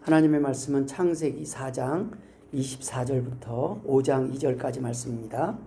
하나님의 말씀은 창세기 4장 24절부터 5장 2절까지 말씀입니다.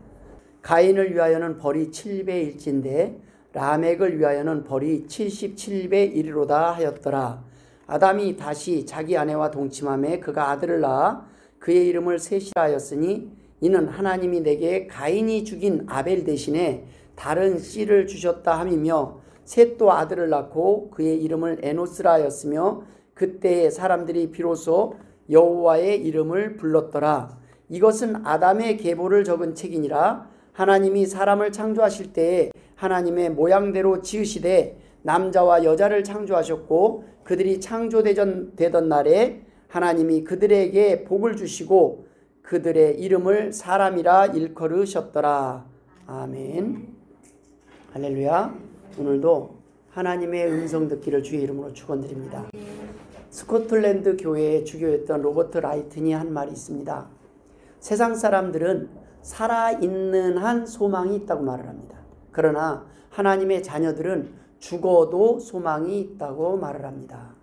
가인을 위하여는 벌이 7배 1진데 라멕을 위하여는 벌이 77배 1이로다 하였더라. 아담이 다시 자기 아내와 동침하매 그가 아들을 낳아 그의 이름을 셋이라 하였으니 이는 하나님이 내게 가인이 죽인 아벨 대신에 다른 씨를 주셨다 함이며 셋도 아들을 낳고 그의 이름을 에노스라 하였으며 그때에 사람들이 비로소 여호와의 이름을 불렀더라. 이것은 아담의 계보를 적은 책이니라. 하나님이 사람을 창조하실 때에 하나님의 모양대로 지으시되 남자와 여자를 창조하셨고 그들이 창조되던 날에 하나님이 그들에게 복을 주시고 그들의 이름을 사람이라 일컬으셨더라. 아멘. 할렐루야. 오늘도 하나님의 음성 듣기를 주의 이름으로 축원드립니다. 스코틀랜드 교회의 주교였던 로버트 라이튼이 한 말이 있습니다. 세상 사람들은 살아있는 한 소망이 있다고 말을 합니다. 그러나 하나님의 자녀들은 죽어도 소망이 있다고 말을 합니다.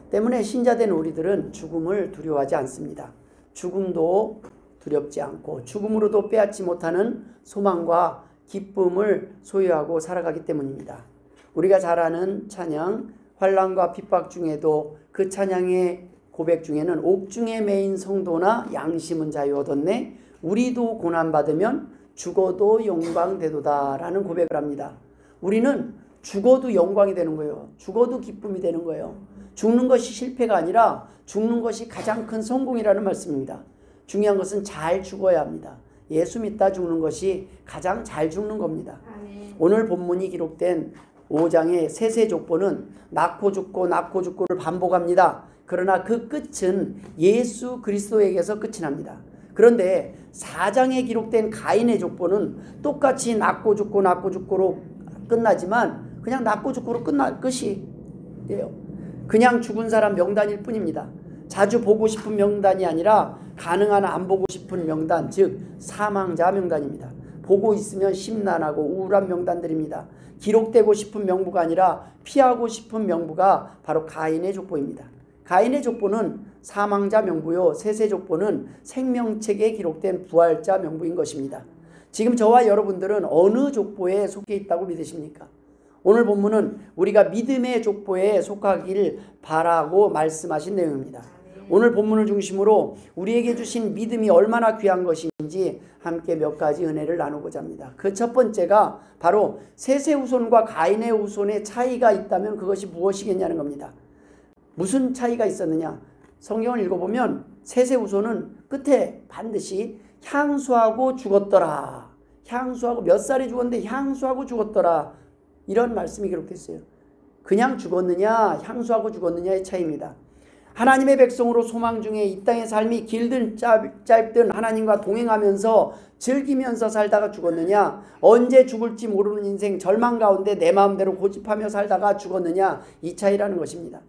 때문에 신자된 우리들은 죽음을 두려워하지 않습니다. 죽음도 두렵지 않고 죽음으로도 빼앗지 못하는 소망과 기쁨을 소유하고 살아가기 때문입니다. 우리가 잘 아는 찬양, 환난과 핍박 중에도 그 찬양의 고백 중에는 옥중에 매인 성도나 양심은 자유 얻었네 우리도 고난받으면 죽어도 영광되도다 라는 고백을 합니다. 우리는 죽어도 영광이 되는 거예요. 죽어도 기쁨이 되는 거예요. 죽는 것이 실패가 아니라 죽는 것이 가장 큰 성공이라는 말씀입니다. 중요한 것은 잘 죽어야 합니다. 예수 믿다 죽는 것이 가장 잘 죽는 겁니다. 오늘 본문이 기록된 5장의 셋의 족보는 낳고 죽고를 반복합니다. 그러나 그 끝은 예수 그리스도에게서 끝이 납니다. 그런데 4장에 기록된 가인의 족보는 똑같이 낳고 죽고로 끝나지만 그냥 낳고 죽고로 끝이에요. 그냥 죽은 사람 명단일 뿐입니다. 자주 보고 싶은 명단이 아니라 가능한 안 보고 싶은 명단, 즉 사망자 명단입니다. 보고 있으면 심란하고 우울한 명단들입니다. 기록되고 싶은 명부가 아니라 피하고 싶은 명부가 바로 가인의 족보입니다. 가인의 족보는 사망자 명부요, 셋의 족보는 생명책에 기록된 부활자 명부인 것입니다. 지금 저와 여러분들은 어느 족보에 속해 있다고 믿으십니까? 오늘 본문은 우리가 믿음의 족보에 속하기를 바라고 말씀하신 내용입니다. 오늘 본문을 중심으로 우리에게 주신 믿음이 얼마나 귀한 것인지 함께 몇 가지 은혜를 나누고자 합니다. 그 첫 번째가 바로 셋의 후손과 가인의 후손의 차이가 있다면 그것이 무엇이겠냐는 겁니다. 무슨 차이가 있었느냐? 성경을 읽어보면 셋의 후손은 끝에 반드시 향수하고 죽었더라. 향수하고 몇 살에 죽었는데 향수하고 죽었더라. 이런 말씀이 기록됐어요. 그냥 죽었느냐 향수하고 죽었느냐의 차이입니다. 하나님의 백성으로 소망 중에 이 땅의 삶이 길든 짧든 하나님과 동행하면서 즐기면서 살다가 죽었느냐, 언제 죽을지 모르는 인생 절망 가운데 내 마음대로 고집하며 살다가 죽었느냐, 이 차이라는 것입니다.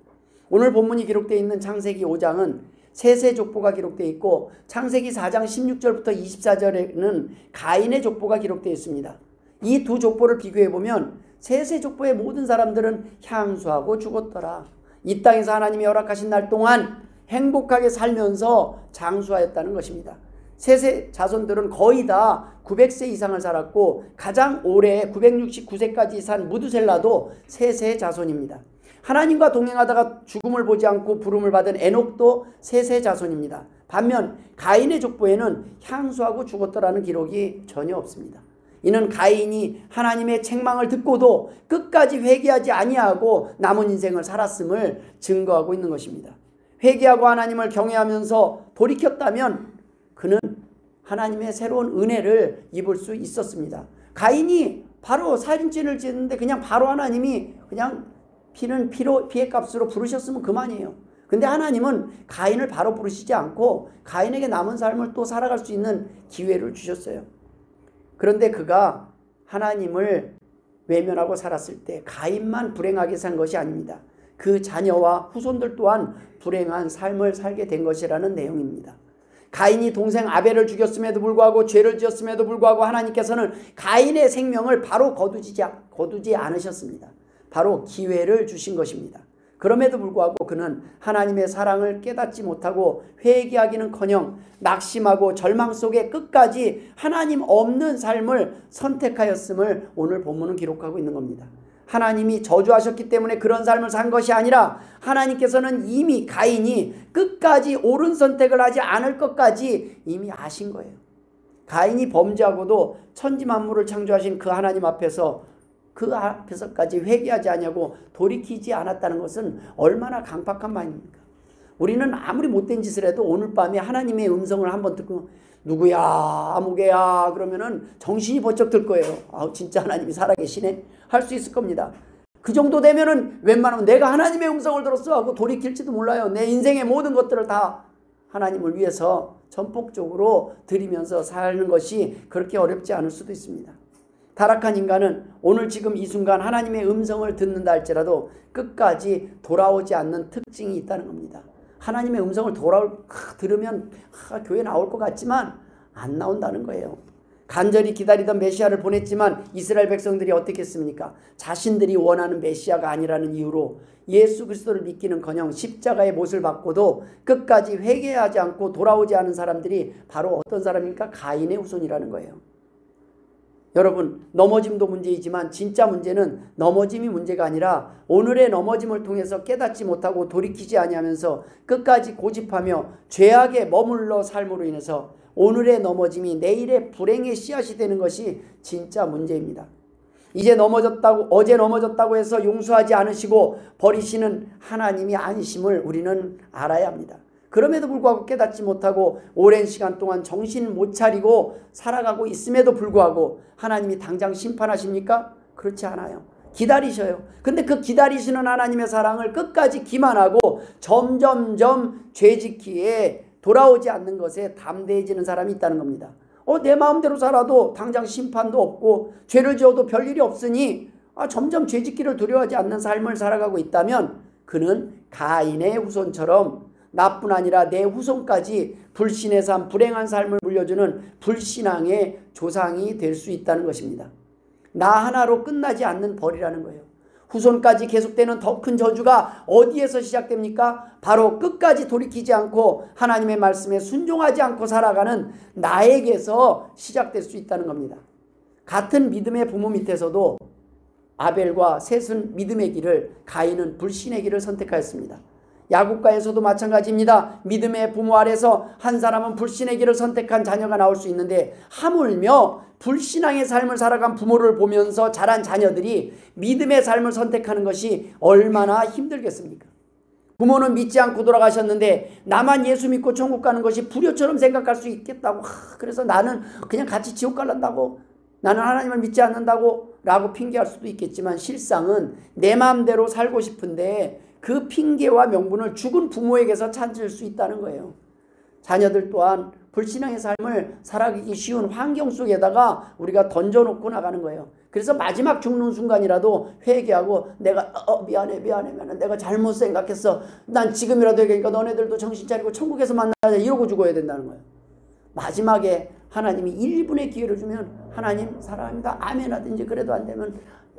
오늘 본문이 기록되어 있는 창세기 5장은 셋의 족보가 기록되어 있고 창세기 4장 16절부터 24절에는 가인의 족보가 기록되어 있습니다. 이 두 족보를 비교해보면 셋의 족보의 모든 사람들은 향수하고 죽었더라. 이 땅에서 하나님이 허락하신 날 동안 행복하게 살면서 장수하였다는 것입니다. 셋의 자손들은 거의 다 900세 이상을 살았고 가장 오래 969세까지 산 무두셀라도 셋의 자손입니다. 하나님과 동행하다가 죽음을 보지 않고 부름을 받은 에녹도 셋의 자손입니다. 반면 가인의 족보에는 향수하고 죽었더라는 기록이 전혀 없습니다. 이는 가인이 하나님의 책망을 듣고도 끝까지 회개하지 아니하고 남은 인생을 살았음을 증거하고 있는 것입니다. 회개하고 하나님을 경외하면서 돌이켰다면 그는 하나님의 새로운 은혜를 입을 수 있었습니다. 가인이 바로 살인죄를 지었는데 그냥 바로 하나님이 그냥 피는 피의 값으로 부르셨으면 그만이에요. 근데 하나님은 가인을 바로 부르시지 않고 가인에게 남은 삶을 또 살아갈 수 있는 기회를 주셨어요. 그런데 그가 하나님을 외면하고 살았을 때 가인만 불행하게 산 것이 아닙니다. 그 자녀와 후손들 또한 불행한 삶을 살게 된 것이라는 내용입니다. 가인이 동생 아벨을 죽였음에도 불구하고 죄를 지었음에도 불구하고 하나님께서는 가인의 생명을 바로 거두지 않으셨습니다. 바로 기회를 주신 것입니다. 그럼에도 불구하고 그는 하나님의 사랑을 깨닫지 못하고 회개하기는커녕 낙심하고 절망 속에 끝까지 하나님 없는 삶을 선택하였음을 오늘 본문은 기록하고 있는 겁니다. 하나님이 저주하셨기 때문에 그런 삶을 산 것이 아니라 하나님께서는 이미 가인이 끝까지 옳은 선택을 하지 않을 것까지 이미 아신 거예요. 가인이 범죄하고도 천지 만물을 창조하신 그 하나님 앞에서까지 회개하지 않냐고 돌이키지 않았다는 것은 얼마나 강팍한 말입니까? 우리는 아무리 못된 짓을 해도 오늘 밤에 하나님의 음성을 한번 듣고 누구야 아무개야 그러면은 정신이 번쩍 들 거예요. 진짜 하나님이 살아계시네 할 수 있을 겁니다. 그 정도 되면은 웬만하면 내가 하나님의 음성을 들었어 하고 돌이킬지도 몰라요. 내 인생의 모든 것들을 다 하나님을 위해서 전폭적으로 드리면서 사는 것이 그렇게 어렵지 않을 수도 있습니다. 타락한 인간은 오늘 지금 이 순간 하나님의 음성을 듣는다 할지라도 끝까지 돌아오지 않는 특징이 있다는 겁니다. 하나님의 음성을 들으면 교회 나올 것 같지만 안 나온다는 거예요. 간절히 기다리던 메시아를 보냈지만 이스라엘 백성들이 어떻게 했습니까? 자신들이 원하는 메시아가 아니라는 이유로 예수 그리스도를 믿기는커녕 십자가의 못을 받고도 끝까지 회개하지 않고 돌아오지 않은 사람들이 바로 어떤 사람입니까? 가인의 후손이라는 거예요. 여러분, 넘어짐도 문제이지만 진짜 문제는 넘어짐이 문제가 아니라 오늘의 넘어짐을 통해서 깨닫지 못하고 돌이키지 아니하면서 끝까지 고집하며 죄악에 머물러 삶으로 인해서 오늘의 넘어짐이 내일의 불행의 씨앗이 되는 것이 진짜 문제입니다. 어제 넘어졌다고 해서 용서하지 않으시고 버리시는 하나님이 아니심을 우리는 알아야 합니다. 그럼에도 불구하고 깨닫지 못하고 오랜 시간 동안 정신 못 차리고 살아가고 있음에도 불구하고 하나님이 당장 심판하십니까? 그렇지 않아요. 기다리셔요. 근데 그 기다리시는 하나님의 사랑을 끝까지 기만하고 점점점 죄짓기에 돌아오지 않는 것에 담대해지는 사람이 있다는 겁니다. 내 마음대로 살아도 당장 심판도 없고 죄를 지어도 별일이 없으니 점점 죄짓기를 두려워하지 않는 삶을 살아가고 있다면 그는 가인의 후손처럼 나뿐 아니라 내 후손까지 불신의 삶, 불행한 삶을 물려주는 불신앙의 조상이 될 수 있다는 것입니다. 나 하나로 끝나지 않는 벌이라는 거예요. 후손까지 계속되는 더 큰 저주가 어디에서 시작됩니까? 바로 끝까지 돌이키지 않고 하나님의 말씀에 순종하지 않고 살아가는 나에게서 시작될 수 있다는 겁니다. 같은 믿음의 부모 밑에서도 아벨과 셋은 믿음의 길을, 가인은 불신의 길을 선택하였습니다. 야국가에서도 마찬가지입니다. 믿음의 부모 아래서 한 사람은 불신의 길을 선택한 자녀가 나올 수 있는데 하물며 불신앙의 삶을 살아간 부모를 보면서 자란 자녀들이 믿음의 삶을 선택하는 것이 얼마나 힘들겠습니까? 부모는 믿지 않고 돌아가셨는데 나만 예수 믿고 천국 가는 것이 불효처럼 생각할 수 있겠다고, 그래서 나는 그냥 같이 지옥 갈란다고, 나는 하나님을 믿지 않는다고 라고 핑계할 수도 있겠지만 실상은 내 마음대로 살고 싶은데 그 핑계와 명분을 죽은 부모에게서 찾을 수 있다는 거예요. 자녀들 또한 불신앙의 삶을 살아가기 쉬운 환경 속에다가 우리가 던져놓고 나가는 거예요. 그래서 마지막 죽는 순간이라도 회개하고 내가 미안해 내가 잘못 생각했어. 난 지금이라도 얘기하니까 너네들도 정신 차리고 천국에서 만나자 이러고 죽어야 된다는 거예요. 마지막에 하나님이 1분의 기회를 주면 하나님 사랑합니다 아멘 하든지, 그래도 안 되면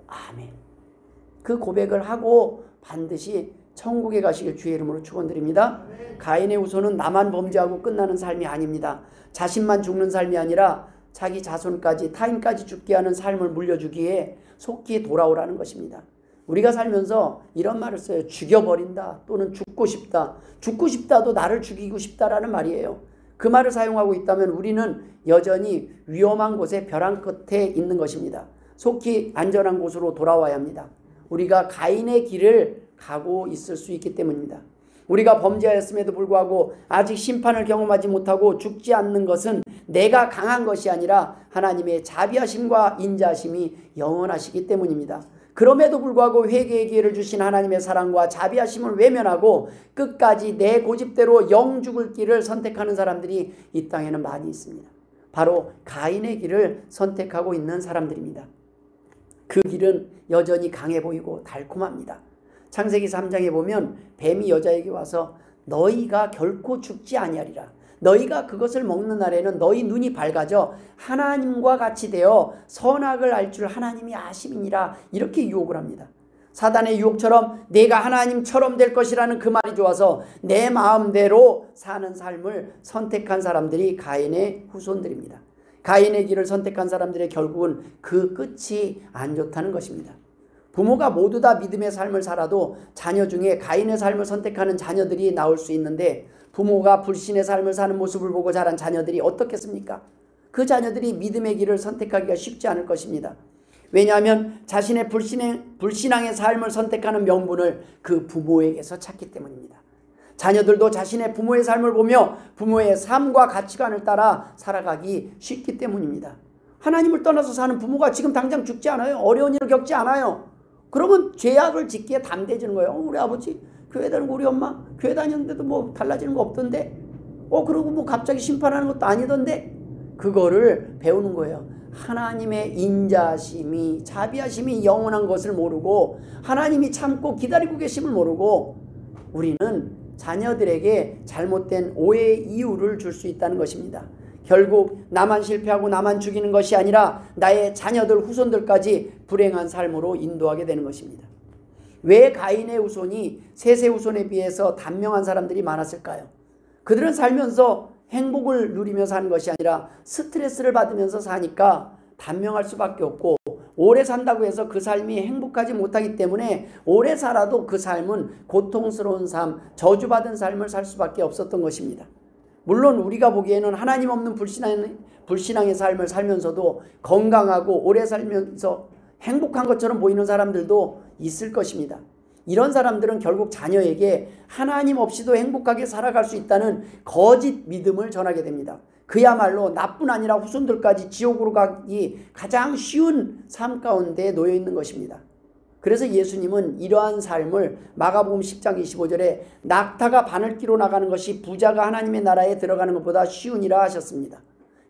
아멘, 그 고백을 하고 반드시 천국에 가시길 주의 이름으로 축원드립니다. 가인의 후손은 나만 범죄하고 끝나는 삶이 아닙니다. 자신만 죽는 삶이 아니라 자기 자손까지 타인까지 죽게 하는 삶을 물려주기에 속히 돌아오라는 것입니다. 우리가 살면서 이런 말을 써요. 죽여버린다 또는 죽고 싶다. 죽고 싶다도 나를 죽이고 싶다라는 말이에요. 그 말을 사용하고 있다면 우리는 여전히 위험한 곳에 벼랑 끝에 있는 것입니다. 속히 안전한 곳으로 돌아와야 합니다. 우리가 가인의 길을 가고 있을 수 있기 때문입니다. 우리가 범죄하였음에도 불구하고 아직 심판을 경험하지 못하고 죽지 않는 것은 내가 강한 것이 아니라 하나님의 자비하심과 인자하심이 영원하시기 때문입니다. 그럼에도 불구하고 회개의 기회를 주신 하나님의 사랑과 자비하심을 외면하고 끝까지 내 고집대로 영 죽을 길을 선택하는 사람들이 이 땅에는 많이 있습니다. 바로 가인의 길을 선택하고 있는 사람들입니다. 그 길은 여전히 강해 보이고 달콤합니다. 창세기 3장에 보면 뱀이 여자에게 와서 너희가 결코 죽지 아니하리라. 너희가 그것을 먹는 날에는 너희 눈이 밝아져 하나님과 같이 되어 선악을 알 줄 하나님이 아심이니라. 이렇게 유혹을 합니다. 사단의 유혹처럼 내가 하나님처럼 될 것이라는 그 말이 좋아서 내 마음대로 사는 삶을 선택한 사람들이 가인의 후손들입니다. 가인의 길을 선택한 사람들의 결국은 그 끝이 안 좋다는 것입니다. 부모가 모두 다 믿음의 삶을 살아도 자녀 중에 가인의 삶을 선택하는 자녀들이 나올 수 있는데, 부모가 불신의 삶을 사는 모습을 보고 자란 자녀들이 어떻겠습니까? 그 자녀들이 믿음의 길을 선택하기가 쉽지 않을 것입니다. 왜냐하면 자신의 불신앙의 삶을 선택하는 명분을 그 부모에게서 찾기 때문입니다. 자녀들도 자신의 부모의 삶을 보며 부모의 삶과 가치관을 따라 살아가기 쉽기 때문입니다. 하나님을 떠나서 사는 부모가 지금 당장 죽지 않아요. 어려운 일을 겪지 않아요. 그러면 죄악을 짓기에 담대해지는 거예요. 우리 아버지 교회 다니고 우리 엄마 교회 다녔는데도 뭐 달라지는 거 없던데, 그리고 뭐 갑자기 심판하는 것도 아니던데. 그거를 배우는 거예요. 하나님의 인자심이, 자비하심이 영원한 것을 모르고, 하나님이 참고 기다리고 계심을 모르고, 우리는 자녀들에게 잘못된 오해의 이유를 줄 수 있다는 것입니다. 결국 나만 실패하고 나만 죽이는 것이 아니라 나의 자녀들 후손들까지 불행한 삶으로 인도하게 되는 것입니다. 왜 가인의 후손이 셋의 후손에 비해서 단명한 사람들이 많았을까요? 그들은 살면서 행복을 누리며 사는 것이 아니라 스트레스를 받으면서 사니까 단명할 수밖에 없고, 오래 산다고 해서 그 삶이 행복하지 못하기 때문에 오래 살아도 그 삶은 고통스러운 삶, 저주받은 삶을 살 수밖에 없었던 것입니다. 물론 우리가 보기에는 하나님 없는 불신앙의 삶을 살면서도 건강하고 오래 살면서 행복한 것처럼 보이는 사람들도 있을 것입니다. 이런 사람들은 결국 자녀에게 하나님 없이도 행복하게 살아갈 수 있다는 거짓 믿음을 전하게 됩니다. 그야말로 나뿐 아니라 후손들까지 지옥으로 가기 가장 쉬운 삶 가운데 놓여 있는 것입니다. 그래서 예수님은 이러한 삶을 마가복음 10장 25절에 낙타가 바늘기로 나가는 것이 부자가 하나님의 나라에 들어가는 것보다 쉬우니라 하셨습니다.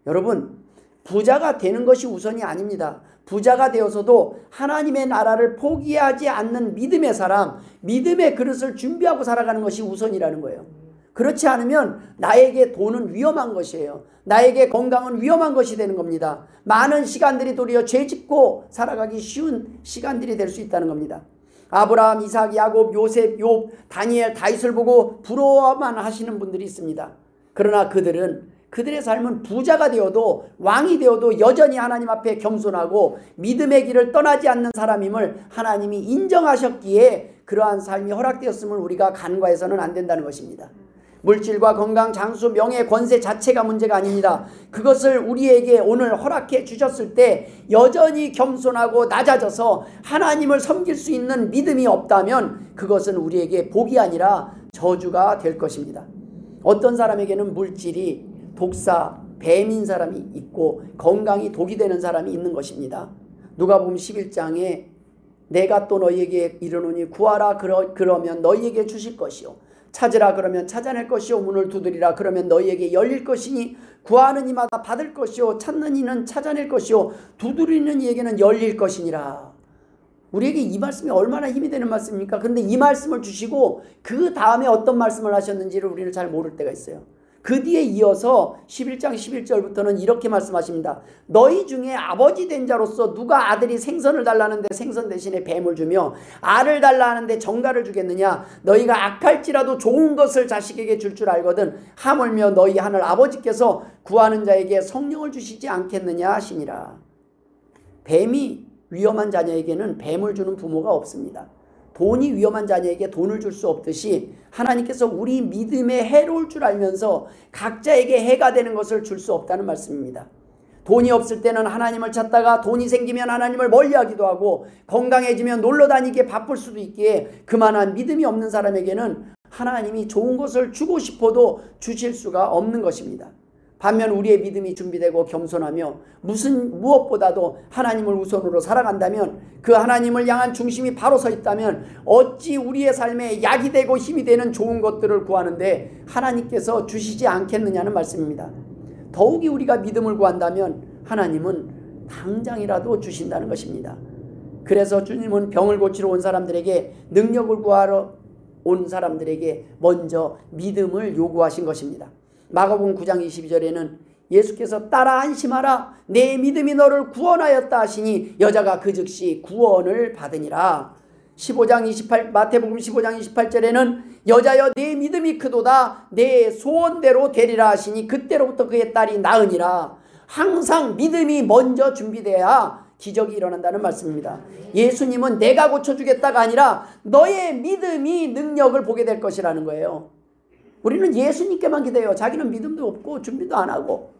여러분, 부자가 되는 것이 우선이 아닙니다. 부자가 되어서도 하나님의 나라를 포기하지 않는 믿음의 사람, 믿음의 그릇을 준비하고 살아가는 것이 우선이라는 거예요. 그렇지 않으면 나에게 돈은 위험한 것이에요. 나에게 건강은 위험한 것이 되는 겁니다. 많은 시간들이 도리어 죄짓고 살아가기 쉬운 시간들이 될 수 있다는 겁니다. 아브라함, 이삭, 야곱, 요셉, 욥, 다니엘, 다윗을 보고 부러워만 하시는 분들이 있습니다. 그러나 그들의 삶은 부자가 되어도 왕이 되어도 여전히 하나님 앞에 겸손하고 믿음의 길을 떠나지 않는 사람임을 하나님이 인정하셨기에 그러한 삶이 허락되었음을 우리가 간과해서는 안 된다는 것입니다. 물질과 건강, 장수, 명예, 권세 자체가 문제가 아닙니다. 그것을 우리에게 오늘 허락해 주셨을 때 여전히 겸손하고 낮아져서 하나님을 섬길 수 있는 믿음이 없다면 그것은 우리에게 복이 아니라 저주가 될 것입니다. 어떤 사람에게는 물질이 독사, 뱀인 사람이 있고 건강이 독이 되는 사람이 있는 것입니다. 누가복음 11장에 내가 또 너희에게 이르노니 구하라 그러면 너희에게 주실 것이요 찾으라 그러면 찾아낼 것이요 문을 두드리라 그러면 너희에게 열릴 것이니 구하는 이마다 받을 것이요 찾는 이는 찾아낼 것이요 두드리는 이에게는 열릴 것이니라. 우리에게 이 말씀이 얼마나 힘이 되는 말씀입니까? 그런데 이 말씀을 주시고 그 다음에 어떤 말씀을 하셨는지를 우리는 잘 모를 때가 있어요. 그 뒤에 이어서 11장 11절부터는 이렇게 말씀하십니다. 너희 중에 아버지 된 자로서 누가 아들이 생선을 달라는데 생선 대신에 뱀을 주며 알을 달라 하는데 정갈을 주겠느냐? 너희가 악할지라도 좋은 것을 자식에게 줄 알거든 하물며 너희 하늘 아버지께서 구하는 자에게 성령을 주시지 않겠느냐 하시니라. 뱀이 위험한 자녀에게는 뱀을 주는 부모가 없습니다. 돈이 위험한 자녀에게 돈을 줄 수 없듯이 하나님께서 우리 믿음에 해로울 줄 알면서 각자에게 해가 되는 것을 줄 수 없다는 말씀입니다. 돈이 없을 때는 하나님을 찾다가 돈이 생기면 하나님을 멀리하기도 하고 건강해지면 놀러 다니기에 바쁠 수도 있기에 그만한 믿음이 없는 사람에게는 하나님이 좋은 것을 주고 싶어도 주실 수가 없는 것입니다. 반면 우리의 믿음이 준비되고 겸손하며 무엇보다도 하나님을 우선으로 살아간다면 그 하나님을 향한 중심이 바로 서 있다면 어찌 우리의 삶에 약이 되고 힘이 되는 좋은 것들을 구하는데 하나님께서 주시지 않겠느냐는 말씀입니다. 더욱이 우리가 믿음을 구한다면 하나님은 당장이라도 주신다는 것입니다. 그래서 주님은 병을 고치러 온 사람들에게 능력을 구하러 온 사람들에게 먼저 믿음을 요구하신 것입니다. 마가복음 9장 22절에는 예수께서 따라 안심하라 내 믿음이 너를 구원하였다 하시니 여자가 그 즉시 구원을 받으니라. 마태복음 15장 28절에는 여자여 내 믿음이 크도다 내 소원대로 되리라 하시니 그때로부터 그의 딸이 나으니라. 항상 믿음이 먼저 준비돼야 기적이 일어난다는 말씀입니다. 예수님은 내가 고쳐주겠다가 아니라 너의 믿음이 능력을 보게 될 것이라는 거예요. 우리는 예수님께만 기대요. 자기는 믿음도 없고 준비도 안 하고.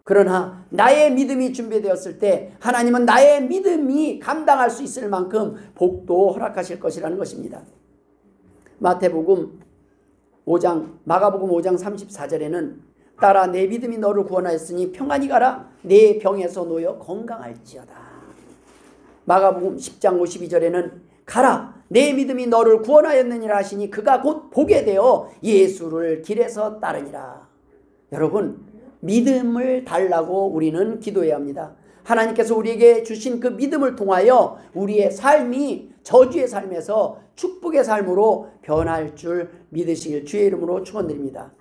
그러나 나의 믿음이 준비되었을 때 하나님은 나의 믿음이 감당할 수 있을 만큼 복도 허락하실 것이라는 것입니다. 마가복음 5장 34절에는 딸아 내 믿음이 너를 구원하였으니 평안히 가라 내 병에서 놓여 건강할지어다. 마가복음 10장 52절에는 가라 내 믿음이 너를 구원하였느니라 하시니 그가 곧 보게 되어 예수를 길에서 따르니라. 여러분 믿음을 달라고 우리는 기도해야 합니다. 하나님께서 우리에게 주신 그 믿음을 통하여 우리의 삶이 저주의 삶에서 축복의 삶으로 변할 줄 믿으시길 주의 이름으로 축원드립니다.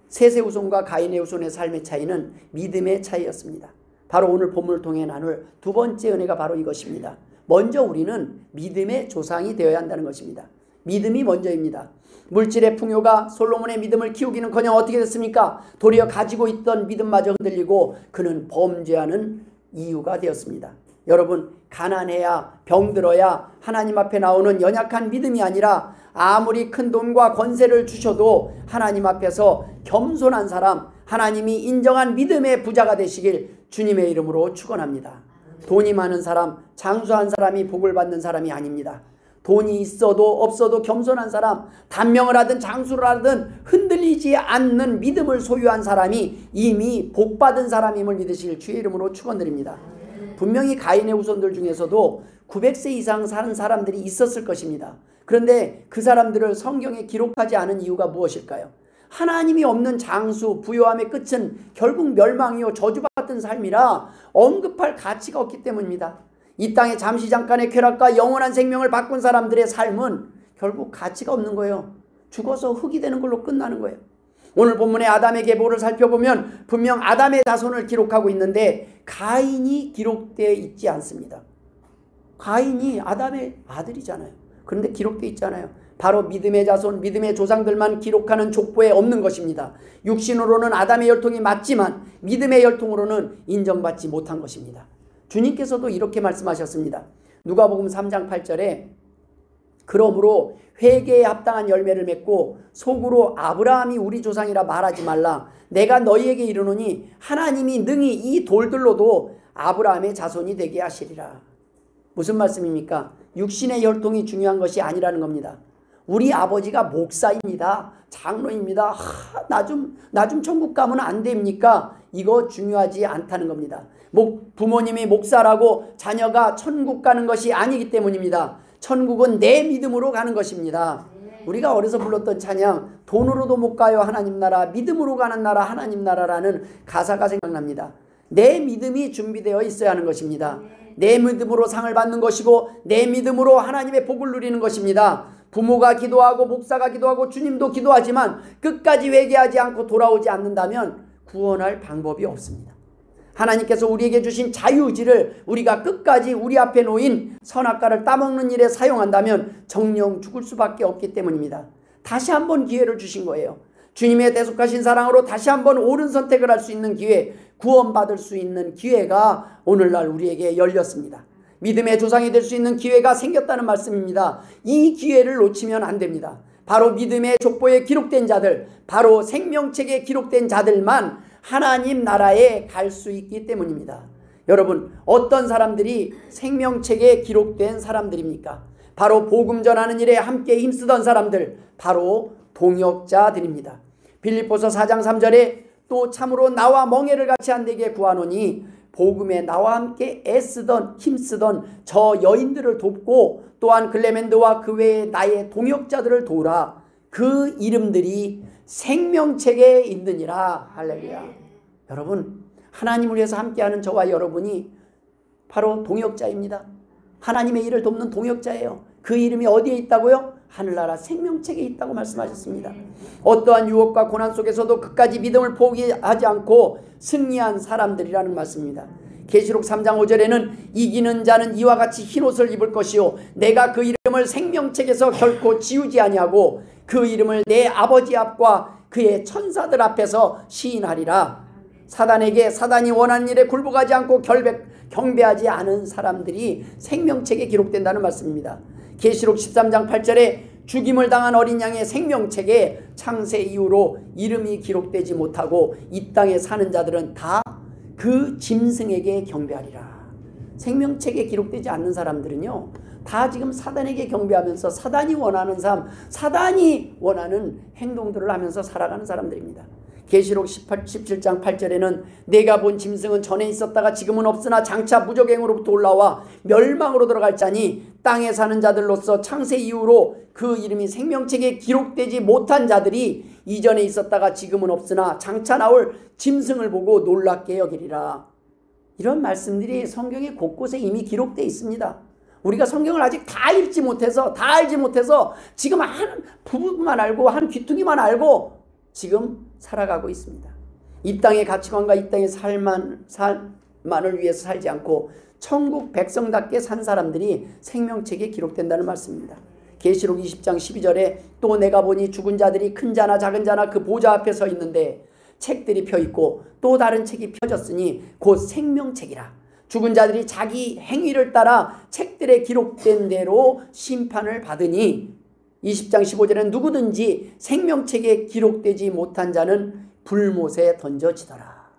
셋의 후손과 가인의 후손의 삶의 차이는 믿음의 차이였습니다. 바로 오늘 본문을 통해 나눌 두 번째 은혜가 바로 이것입니다. 먼저 우리는 믿음의 조상이 되어야 한다는 것입니다. 믿음이 먼저입니다. 물질의 풍요가 솔로몬의 믿음을 키우기는커녕 어떻게 됐습니까? 도리어 가지고 있던 믿음마저 흔들리고 그는 범죄하는 이유가 되었습니다. 여러분 가난해야 병들어야 하나님 앞에 나오는 연약한 믿음이 아니라 아무리 큰 돈과 권세를 주셔도 하나님 앞에서 겸손한 사람, 하나님이 인정한 믿음의 부자가 되시길 주님의 이름으로 축원합니다. 돈이 많은 사람, 장수한 사람이 복을 받는 사람이 아닙니다. 돈이 있어도 없어도 겸손한 사람, 단명을 하든 장수를 하든 흔들리지 않는 믿음을 소유한 사람이 이미 복받은 사람임을 믿으실 주의 이름으로 축원드립니다. 분명히 가인의 후손들 중에서도 900세 이상 사는 사람들이 있었을 것입니다. 그런데 그 사람들을 성경에 기록하지 않은 이유가 무엇일까요? 하나님이 없는 장수, 부요함의 끝은 결국 멸망이요 저주받은 삶이라 언급할 가치가 없기 때문입니다. 이 땅에 잠시 잠깐의 쾌락과 영원한 생명을 바꾼 사람들의 삶은 결국 가치가 없는 거예요. 죽어서 흙이 되는 걸로 끝나는 거예요. 오늘 본문의 아담의 계보를 살펴보면 분명 아담의 자손을 기록하고 있는데 가인이 기록되어 있지 않습니다. 가인이 아담의 아들이잖아요. 그런데 기록되어 있잖아요. 바로 믿음의 자손, 믿음의 조상들만 기록하는 족보에 없는 것입니다. 육신으로는 아담의 혈통이 맞지만 믿음의 혈통으로는 인정받지 못한 것입니다. 주님께서도 이렇게 말씀하셨습니다. 누가복음 3장 8절에 그러므로 회개에 합당한 열매를 맺고 속으로 아브라함이 우리 조상이라 말하지 말라. 내가 너희에게 이르노니 하나님이 능히 이 돌들로도 아브라함의 자손이 되게 하시리라. 무슨 말씀입니까? 육신의 혈통이 중요한 것이 아니라는 겁니다. 우리 아버지가 목사입니다. 장로입니다. 나 좀 천국 가면 안 됩니까? 이거 중요하지 않다는 겁니다. 부모님이 목사라고 자녀가 천국 가는 것이 아니기 때문입니다. 천국은 내 믿음으로 가는 것입니다. 우리가 어려서 불렀던 찬양 돈으로도 못 가요 하나님 나라, 믿음으로 가는 나라 하나님 나라라는 가사가 생각납니다. 내 믿음이 준비되어 있어야 하는 것입니다. 내 믿음으로 상을 받는 것이고 내 믿음으로 하나님의 복을 누리는 것입니다. 부모가 기도하고 목사가 기도하고 주님도 기도하지만 끝까지 회개하지 않고 돌아오지 않는다면 구원할 방법이 없습니다. 하나님께서 우리에게 주신 자유의지를 우리가 끝까지 우리 앞에 놓인 선악과를 따먹는 일에 사용한다면 정령 죽을 수밖에 없기 때문입니다. 다시 한번 기회를 주신 거예요. 주님의 대속하신 사랑으로 다시 한번 옳은 선택을 할 수 있는 기회, 구원받을 수 있는 기회가 오늘날 우리에게 열렸습니다. 믿음의 조상이 될 수 있는 기회가 생겼다는 말씀입니다. 이 기회를 놓치면 안 됩니다. 바로 믿음의 족보에 기록된 자들, 바로 생명책에 기록된 자들만 하나님 나라에 갈 수 있기 때문입니다. 여러분, 어떤 사람들이 생명책에 기록된 사람들입니까? 바로 복음 전하는 일에 함께 힘쓰던 사람들, 바로 동역자들입니다. 빌립보서 4장 3절에 또 참으로 나와 멍에를 같이 한데게 구하노니 복음에 나와 함께 애쓰던 힘쓰던 저 여인들을 돕고 또한 글레멘드와 그 외에 나의 동역자들을 도우라. 그 이름들이 생명책에 있느니라. 할렐루야. 여러분, 하나님을 위해서 함께하는 저와 여러분이 바로 동역자입니다. 하나님의 일을 돕는 동역자예요. 그 이름이 어디에 있다고요? 하늘나라 생명책에 있다고 말씀하셨습니다. 어떠한 유혹과 고난 속에서도 끝까지 믿음을 포기하지 않고 승리한 사람들이라는 말씀입니다. 계시록 3장 5절에는 이기는 자는 이와 같이 흰옷을 입을 것이요 내가 그 이름을 생명책에서 결코 지우지 아니하고 그 이름을 내 아버지 앞과 그의 천사들 앞에서 시인하리라. 사단에게 사단이 원하는 일에 굴복하지 않고 경배하지 않은 사람들이 생명책에 기록된다는 말씀입니다. 계시록 13장 8절에 죽임을 당한 어린 양의 생명책에 창세 이후로 이름이 기록되지 못하고 이 땅에 사는 자들은 다 그 짐승에게 경배하리라. 생명책에 기록되지 않는 사람들은요 다 지금 사단에게 경배하면서 사단이 원하는 삶, 사단이 원하는 행동들을 하면서 살아가는 사람들입니다. 계시록 17장 8절에는 내가 본 짐승은 전에 있었다가 지금은 없으나 장차 무적행으로부터 올라와 멸망으로 들어갈 자니 땅에 사는 자들로서 창세 이후로 그 이름이 생명책에 기록되지 못한 자들이 이전에 있었다가 지금은 없으나 장차 나올 짐승을 보고 놀랍게 여기리라. 이런 말씀들이 성경의 곳곳에 이미 기록되어 있습니다. 우리가 성경을 아직 다 읽지 못해서 다 알지 못해서 지금 한 부분만 알고 한 귀퉁이만 알고 지금 살아가고 있습니다. 이 땅의 가치관과 이 땅의 삶만을 위해서 살지 않고 천국 백성답게 산 사람들이 생명책에 기록된다는 말씀입니다. 계시록 20장 12절에 또 내가 보니 죽은 자들이 큰 자나 작은 자나 그 보좌 앞에 서 있는데 책들이 펴 있고 또 다른 책이 펴졌으니 곧 생명책이라. 죽은 자들이 자기 행위를 따라 책들에 기록된 대로 심판을 받으니 20장 15절에는 누구든지 생명책에 기록되지 못한 자는 불못에 던져지더라.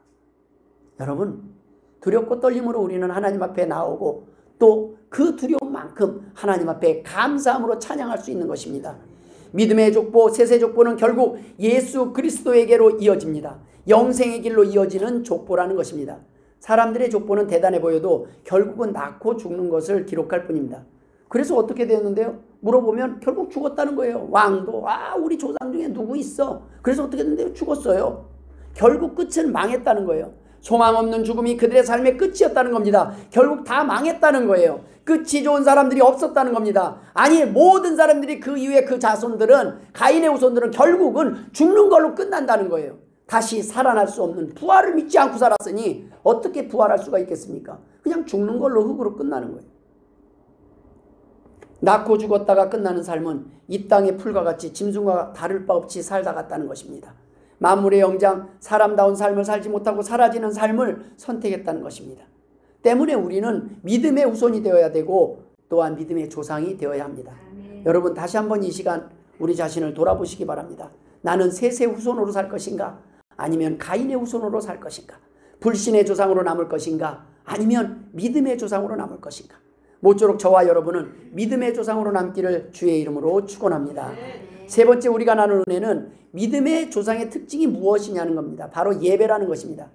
여러분 두렵고 떨림으로 우리는 하나님 앞에 나오고 또 그 두려움만큼 하나님 앞에 감사함으로 찬양할 수 있는 것입니다. 믿음의 족보, 세세 족보는 결국 예수 그리스도에게로 이어집니다. 영생의 길로 이어지는 족보라는 것입니다. 사람들의 족보는 대단해 보여도 결국은 낳고 죽는 것을 기록할 뿐입니다. 그래서 어떻게 되었는데요? 물어보면 결국 죽었다는 거예요. 왕도 우리 조상 중에 누구 있어? 그래서 어떻게 됐는데요? 죽었어요. 결국 끝은 망했다는 거예요. 소망 없는 죽음이 그들의 삶의 끝이었다는 겁니다. 결국 다 망했다는 거예요. 끝이 좋은 사람들이 없었다는 겁니다. 아니 모든 사람들이 그 이후에 그 자손들은 가인의 후손들은 결국은 죽는 걸로 끝난다는 거예요. 다시 살아날 수 없는 부활을 믿지 않고 살았으니 어떻게 부활할 수가 있겠습니까? 그냥 죽는 걸로 흙으로 끝나는 거예요. 낳고 죽었다가 끝나는 삶은 이 땅의 풀과 같이 짐승과 다를 바 없이 살다 갔다는 것입니다. 만물의 영장 사람다운 삶을 살지 못하고 사라지는 삶을 선택했다는 것입니다. 때문에 우리는 믿음의 후손이 되어야 되고 또한 믿음의 조상이 되어야 합니다. 여러분 다시 한번 이 시간 우리 자신을 돌아보시기 바랍니다. 나는 셋의 후손으로 살 것인가? 아니면 가인의 후손으로 살 것인가? 불신의 조상으로 남을 것인가? 아니면 믿음의 조상으로 남을 것인가? 모쪼록 저와 여러분은 믿음의 조상으로 남기를 주의 이름으로 축원합니다. 세 번째 우리가 나눌 은혜는 믿음의 조상의 특징이 무엇이냐는 겁니다. 바로 예배라는 것입니다.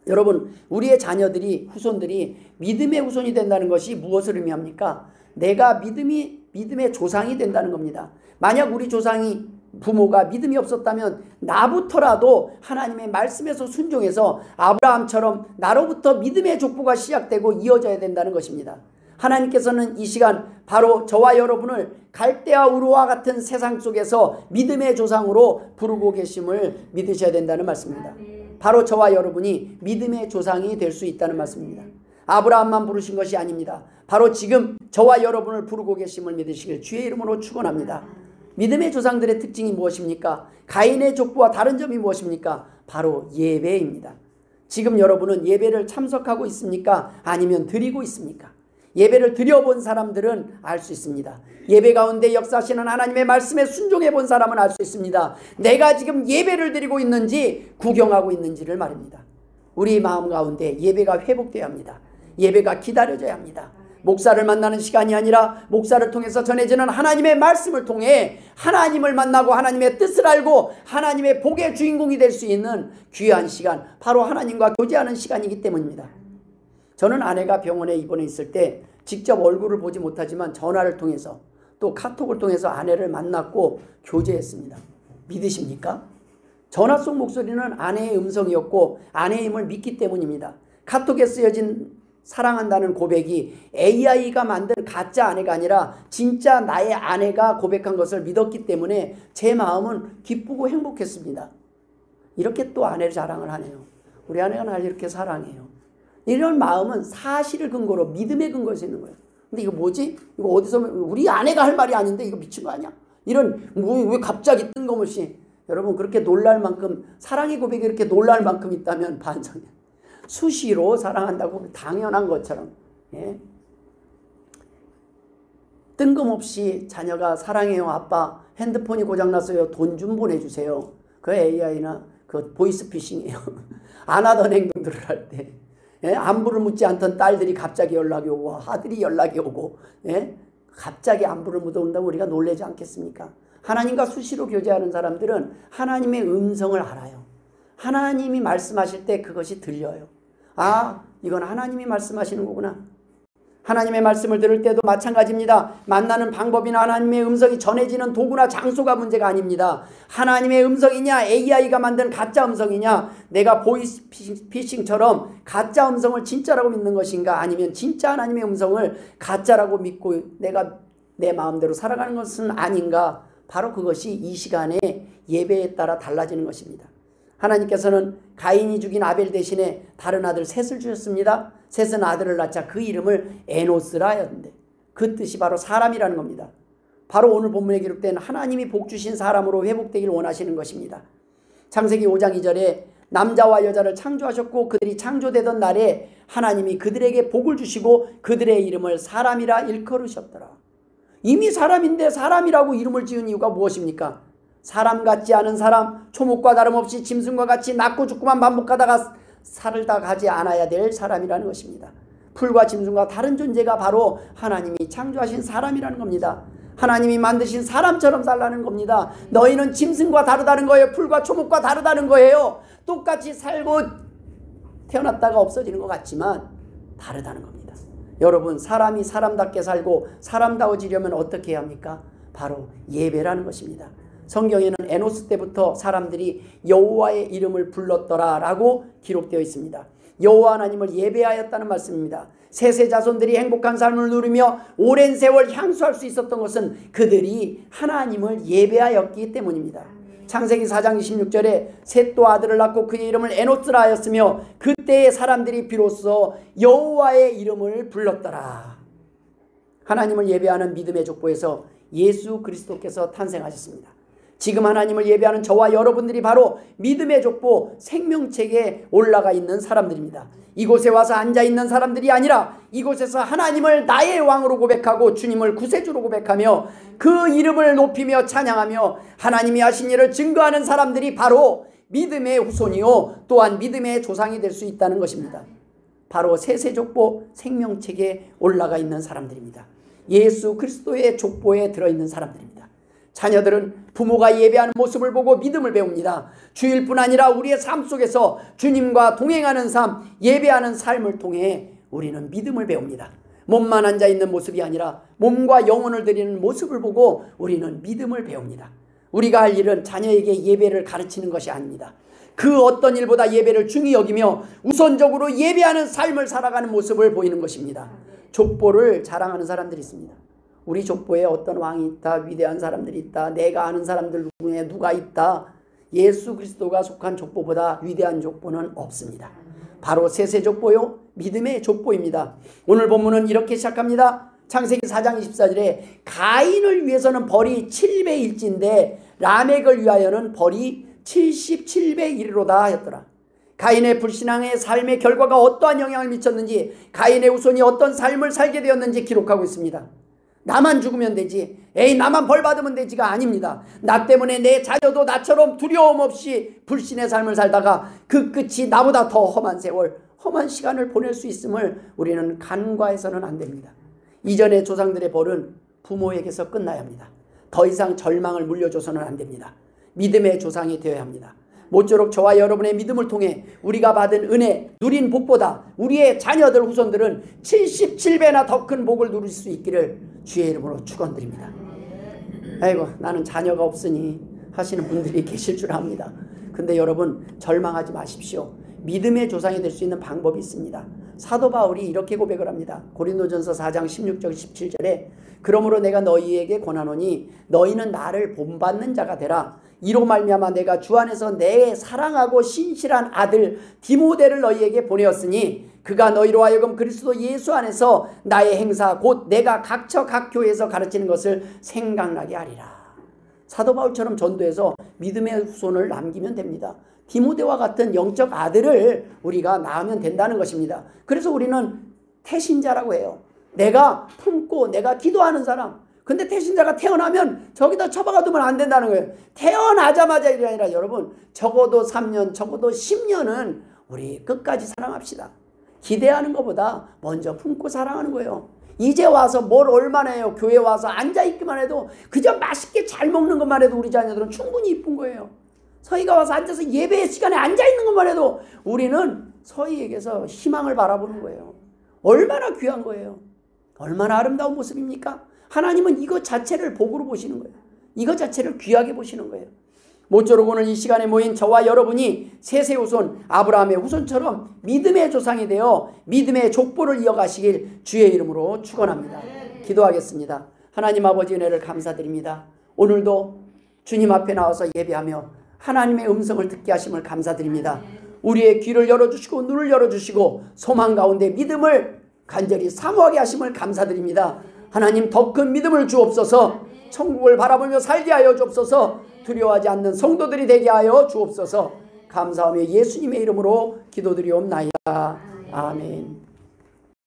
여러분 우리의 자녀들이 후손들이 믿음의 후손이 된다는 것이 무엇을 의미합니까? 내가 믿음의 조상이 된다는 겁니다. 만약 우리 조상이 부모가 믿음이 없었다면 나부터라도 하나님의 말씀에서 순종해서 아브라함처럼 나로부터 믿음의 족보가 시작되고 이어져야 된다는 것입니다. 하나님께서는 이 시간 바로 저와 여러분을 갈대아 우르와 같은 세상 속에서 믿음의 조상으로 부르고 계심을 믿으셔야 된다는 말씀입니다. 바로 저와 여러분이 믿음의 조상이 될 수 있다는 말씀입니다. 아브라함만 부르신 것이 아닙니다. 바로 지금 저와 여러분을 부르고 계심을 믿으시길 주의 이름으로 축원합니다. 믿음의 조상들의 특징이 무엇입니까? 가인의 족보와 다른 점이 무엇입니까? 바로 예배입니다. 지금 여러분은 예배를 참석하고 있습니까? 아니면 드리고 있습니까? 예배를 드려본 사람들은 알 수 있습니다. 예배 가운데 역사하시는 하나님의 말씀에 순종해 본 사람은 알 수 있습니다. 내가 지금 예배를 드리고 있는지 구경하고 있는지를 말입니다. 우리 마음 가운데 예배가 회복되어야 합니다. 예배가 기다려져야 합니다. 목사를 만나는 시간이 아니라 목사를 통해서 전해지는 하나님의 말씀을 통해 하나님을 만나고 하나님의 뜻을 알고 하나님의 복의 주인공이 될 수 있는 귀한 시간, 바로 하나님과 교제하는 시간이기 때문입니다. 저는 아내가 병원에 입원해 있을 때 직접 얼굴을 보지 못하지만 전화를 통해서 또 카톡을 통해서 아내를 만났고 교제했습니다. 믿으십니까? 전화 속 목소리는 아내의 음성이었고 아내의 힘을 믿기 때문입니다. 카톡에 쓰여진 사랑한다는 고백이 AI가 만든 가짜 아내가 아니라 진짜 나의 아내가 고백한 것을 믿었기 때문에 제 마음은 기쁘고 행복했습니다. 이렇게 또 아내를 자랑을 하네요. 우리 아내가 날 이렇게 사랑해요. 이런 마음은 사실을 근거로 믿음의 근거에서 있는 거예요. 근데 이거 뭐지? 이거 어디서 우리 아내가 할 말이 아닌데 이거 미친 거 아니야? 이런 왜 갑자기 뜬금없이 여러분 그렇게 놀랄 만큼 사랑의 고백이 이렇게 놀랄 만큼 있다면 반성해. 수시로 사랑한다고 당연한 것처럼 예? 뜬금없이 자녀가 사랑해요 아빠 핸드폰이 고장났어요 돈 좀 보내주세요. 그 AI나 그 보이스피싱이에요. 안 하던 행동들을 할 때 예? 안부를 묻지 않던 딸들이 갑자기 연락이 오고 아들이 연락이 오고 예? 갑자기 안부를 묻어온다고 우리가 놀라지 않겠습니까? 하나님과 수시로 교제하는 사람들은 하나님의 음성을 알아요. 하나님이 말씀하실 때 그것이 들려요. 아, 이건 하나님이 말씀하시는 거구나. 하나님의 말씀을 들을 때도 마찬가지입니다. 만나는 방법이나 하나님의 음성이 전해지는 도구나 장소가 문제가 아닙니다. 하나님의 음성이냐 AI가 만든 가짜 음성이냐 내가 보이스피싱처럼 가짜 음성을 진짜라고 믿는 것인가 아니면 진짜 하나님의 음성을 가짜라고 믿고 내가 내 마음대로 살아가는 것은 아닌가. 바로 그것이 이 시간에 예배에 따라 달라지는 것입니다. 하나님께서는 가인이 죽인 아벨 대신에 다른 아들 셋을 주셨습니다. 셋은 아들을 낳자 그 이름을 에노스라 하였는데 그 뜻이 바로 사람이라는 겁니다. 바로 오늘 본문에 기록된 하나님이 복 주신 사람으로 회복되길 원하시는 것입니다. 창세기 5장 2절에 남자와 여자를 창조하셨고 그들이 창조되던 날에 하나님이 그들에게 복을 주시고 그들의 이름을 사람이라 일컬으셨더라. 이미 사람인데 사람이라고 이름을 지은 이유가 무엇입니까? 사람 같지 않은 사람, 초목과 다름없이 짐승과 같이 낳고 죽고만 반복하다가 살다 가지 않아야 될 사람이라는 것입니다. 풀과 짐승과 다른 존재가 바로 하나님이 창조하신 사람이라는 겁니다. 하나님이 만드신 사람처럼 살라는 겁니다. 너희는 짐승과 다르다는 거예요. 풀과 초목과 다르다는 거예요. 똑같이 살고 태어났다가 없어지는 것 같지만 다르다는 겁니다. 여러분 사람이 사람답게 살고 사람다워지려면 어떻게 해야 합니까? 바로 예배라는 것입니다. 성경에는 에노스 때부터 사람들이 여호와의 이름을 불렀더라 라고 기록되어 있습니다. 여호와 하나님을 예배하였다는 말씀입니다. 셋의 자손들이 행복한 삶을 누리며 오랜 세월 향수할 수 있었던 것은 그들이 하나님을 예배하였기 때문입니다. 창세기 4장 26절에 셋도 아들을 낳고 그의 이름을 에노스라 하였으며 그때의 사람들이 비로소 여호와의 이름을 불렀더라. 하나님을 예배하는 믿음의 족보에서 예수 그리스도께서 탄생하셨습니다. 지금 하나님을 예배하는 저와 여러분들이 바로 믿음의 족보 생명책에 올라가 있는 사람들입니다. 이곳에 와서 앉아있는 사람들이 아니라 이곳에서 하나님을 나의 왕으로 고백하고 주님을 구세주로 고백하며 그 이름을 높이며 찬양하며 하나님이 하신 일을 증거하는 사람들이 바로 믿음의 후손이요 또한 믿음의 조상이 될 수 있다는 것입니다. 바로 세세족보 생명책에 올라가 있는 사람들입니다. 예수 그리스도의 족보에 들어있는 사람들입니다. 자녀들은 부모가 예배하는 모습을 보고 믿음을 배웁니다. 주일뿐 아니라 우리의 삶 속에서 주님과 동행하는 삶, 예배하는 삶을 통해 우리는 믿음을 배웁니다. 몸만 앉아있는 모습이 아니라 몸과 영혼을 드리는 모습을 보고 우리는 믿음을 배웁니다. 우리가 할 일은 자녀에게 예배를 가르치는 것이 아닙니다. 그 어떤 일보다 예배를 중히 여기며 우선적으로 예배하는 삶을 살아가는 모습을 보이는 것입니다. 족보를 자랑하는 사람들이 있습니다. 우리 족보에 어떤 왕이 있다, 위대한 사람들이 있다, 내가 아는 사람들 중에 누가 있다. 예수 그리스도가 속한 족보보다 위대한 족보는 없습니다. 바로 세세족보요 믿음의 족보입니다. 오늘 본문은 이렇게 시작합니다. 창세기 4장 24절에 가인을 위해서는 벌이 7배 일진데 라멕을 위하여는 벌이 77배 이르로다 하였더라. 가인의 불신앙의 삶의 결과가 어떠한 영향을 미쳤는지, 가인의 후손이 어떤 삶을 살게 되었는지 기록하고 있습니다. 나만 죽으면 되지, 에이 나만 벌 받으면 되지가 아닙니다. 나 때문에 내 자녀도 나처럼 두려움 없이 불신의 삶을 살다가 그 끝이 나보다 더 험한 세월, 험한 시간을 보낼 수 있음을 우리는 간과해서는 안 됩니다. 이전의 조상들의 벌은 부모에게서 끝나야 합니다. 더 이상 절망을 물려줘서는 안 됩니다. 믿음의 조상이 되어야 합니다. 모쪼록 저와 여러분의 믿음을 통해 우리가 받은 은혜, 누린 복보다 우리의 자녀들, 후손들은 77배나 더 큰 복을 누릴 수 있기를 주의 이름으로 축원드립니다. 아이고 나는 자녀가 없으니 하시는 분들이 계실 줄 압니다. 근데 여러분 절망하지 마십시오. 믿음의 조상이 될 수 있는 방법이 있습니다. 사도 바울이 이렇게 고백을 합니다. 고린도전서 4장 16절 17절에 그러므로 내가 너희에게 권하노니 너희는 나를 본받는 자가 되라. 이로 말미암아 내가 주 안에서 내 사랑하고 신실한 아들 디모데를 너희에게 보내었으니 그가 너희로 하여금 그리스도 예수 안에서 나의 행사 곧 내가 각처 각 교회에서 가르치는 것을 생각나게 하리라. 사도 바울처럼 전도해서 믿음의 후손을 남기면 됩니다. 디모데와 같은 영적 아들을 우리가 낳으면 된다는 것입니다. 그래서 우리는 태신자라고 해요. 내가 품고 내가 기도하는 사람. 근데 태신자가 태어나면 저기다 처박아두면 안 된다는 거예요. 태어나자마자 일이 아니라 여러분 적어도 3년 적어도 10년은 우리 끝까지 사랑합시다. 기대하는 것보다 먼저 품고 사랑하는 거예요. 이제 와서 뭘 얼마나 해요. 교회 와서 앉아있기만 해도 그저 맛있게 잘 먹는 것만 해도 우리 자녀들은 충분히 이쁜 거예요. 서희가 와서 앉아서 예배 시간에 앉아있는 것만 해도 우리는 서희에게서 희망을 바라보는 거예요. 얼마나 귀한 거예요. 얼마나 아름다운 모습입니까? 하나님은 이것 자체를 복으로 보시는 거예요. 이것 자체를 귀하게 보시는 거예요. 모쪼록 오늘 이 시간에 모인 저와 여러분이 셋의 후손 아브라함의 후손처럼 믿음의 조상이 되어 믿음의 족보를 이어가시길 주의 이름으로 축원합니다. 기도하겠습니다. 하나님 아버지 은혜를 감사드립니다. 오늘도 주님 앞에 나와서 예배하며 하나님의 음성을 듣게 하심을 감사드립니다. 우리의 귀를 열어주시고 눈을 열어주시고 소망 가운데 믿음을 간절히 사모하게 하심을 감사드립니다. 하나님 더 큰 믿음을 주옵소서. 천국을 바라보며 살게 하여 주옵소서. 두려워하지 않는 성도들이 되게 하여 주옵소서. 감사하며 예수님의 이름으로 기도드리옵나이다. 아멘.